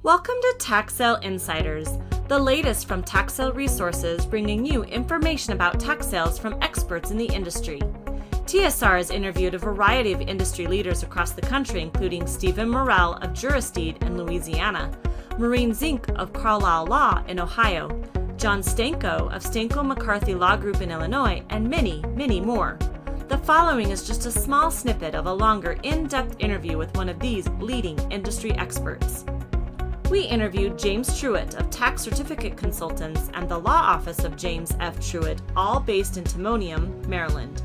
Welcome to Tax Sale Insiders, the latest from tax sale resources bringing you information about tax sales from experts in the industry. TSR has interviewed a variety of industry leaders across the country, including Stephen Morrell of Juristeed in Louisiana, Maureen Zink of Carlisle Law in Ohio, John Stanko of Stanko McCarthy Law Group in Illinois, and many, many more. The following is just a small snippet of a longer, in-depth interview with one of these leading industry experts. We interviewed James Truitt of Tax Certificate Consultants and the law office of James F. Truitt, all based in Timonium, Maryland.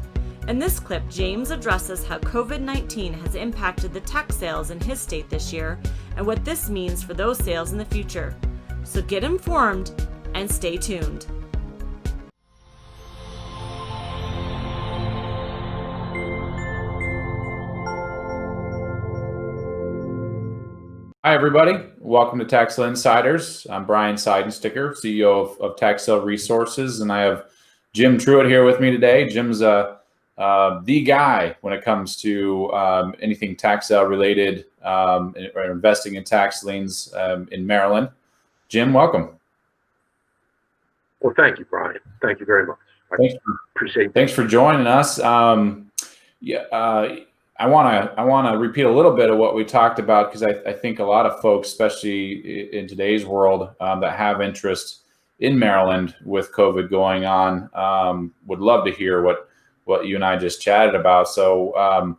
In this clip, James addresses how COVID-19 has impacted the tax sales in his state this year and what this means for those sales in the future. So get informed and stay tuned. Hi, everybody. Welcome to Tax Sale Insiders. I'm Brian Seidensticker, CEO of Tax Sale Resources, and I have Jim Truitt here with me today. Jim's the guy when it comes to anything tax sale related or investing in tax liens in Maryland. Jim, welcome. Well, thank you, Brian. Thank you very much. Thanks for joining us. I want to repeat a little bit of what we talked about because I think a lot of folks, especially in today's world, that have interest in Maryland with COVID going on, would love to hear what you and I just chatted about. So, I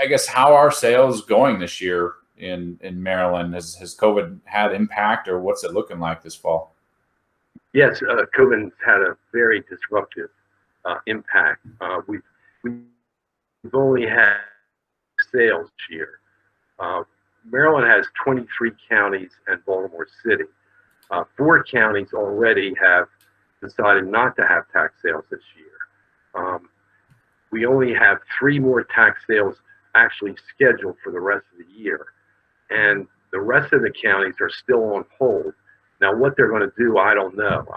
guess, how are sales going this year in Maryland? Has COVID had impact, or what's it looking like this fall? Yes, COVID's had a very disruptive impact. We've only had sales this year. Maryland has 23 counties and Baltimore City. 4 counties already have decided not to have tax sales this year. We only have 3 more tax sales actually scheduled for the rest of the year. And the rest of the counties are still on hold. Now, what they're going to do, I don't know.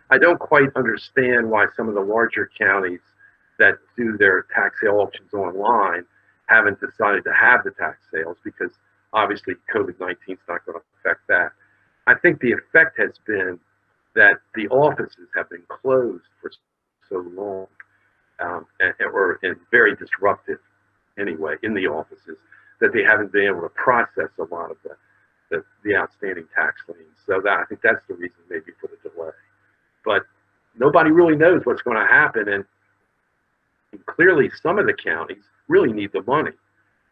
I don't quite understand why some of the larger counties that do their tax sale auctions online haven't decided to have the tax sales, because obviously COVID-19 is not going to affect that. I think the effect has been that the offices have been closed for so long, or very disruptive anyway in the offices, that they haven't been able to process a lot of the outstanding tax liens. So I think that's the reason maybe for the delay. But nobody really knows what's going to happen, and clearly some of the counties really need the money.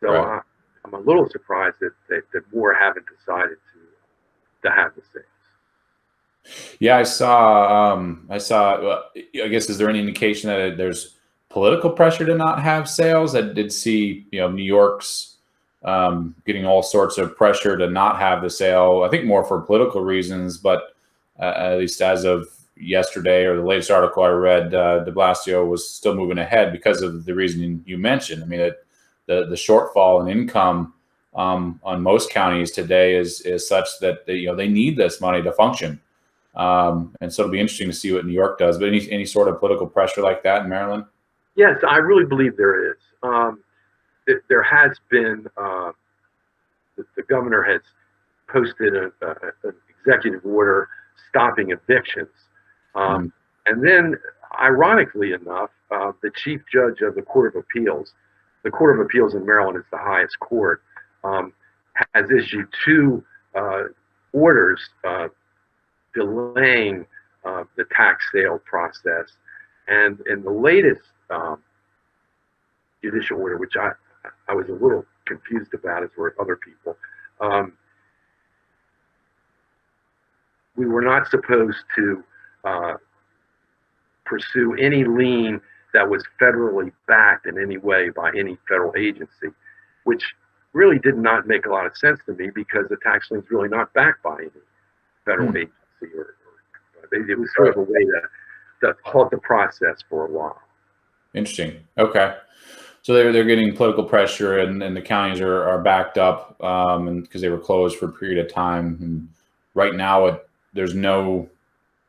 So right. I'm a little surprised that more haven't decided to have the sales. Yeah, I saw. I guess, is there any indication that there's political pressure to not have sales? I did see, New York's getting all sorts of pressure to not have the sale. I think more for political reasons, but at least as of yesterday, or the latest article I read, de Blasio was still moving ahead because of the reason you mentioned. I mean, the shortfall in income on most counties today is such that they need this money to function, and so it'll be interesting to see what New York does. But any sort of political pressure like that in Maryland? Yes, I really believe there is. There has been. The governor has posted an executive order stopping evictions. And then, ironically enough, the chief judge of the Court of Appeals in Maryland is the highest court, has issued 2 orders delaying the tax sale process. And in the latest judicial order, which I was a little confused about, as were other people, we were not supposed to pursue any lien that was federally backed in any way by any federal agency, which really did not make a lot of sense to me, because the tax lien is really not backed by any federal agency. It was sort of a way to halt the process for a while. Interesting. Okay. So they're getting political pressure, and the counties are backed up, and because they were closed for a period of time. And right now,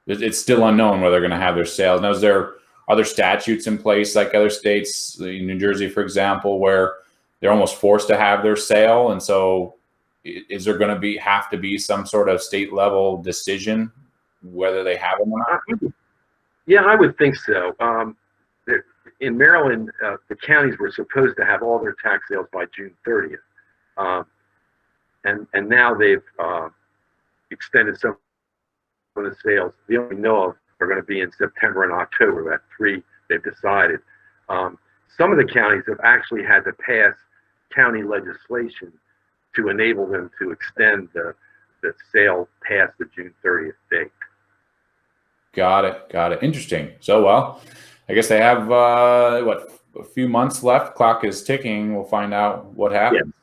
it's still unknown whether they're going to have their sales. Now, is there other statutes in place, like other states, in New Jersey, for example, where they're almost forced to have their sale, and so is there going to have to be some sort of state level decision whether they have them or not? Yeah, I would think so. In Maryland, the counties were supposed to have all their tax sales by June 30th. And now they've extended some of the sales. The only we know of are going to be in September and October. That's 3 they've decided. Some of the counties have actually had to pass county legislation to enable them to extend the sale past the June 30th date. Got it. Interesting. So, well, I guess they have a few months left. Clock is ticking. We'll find out what happens.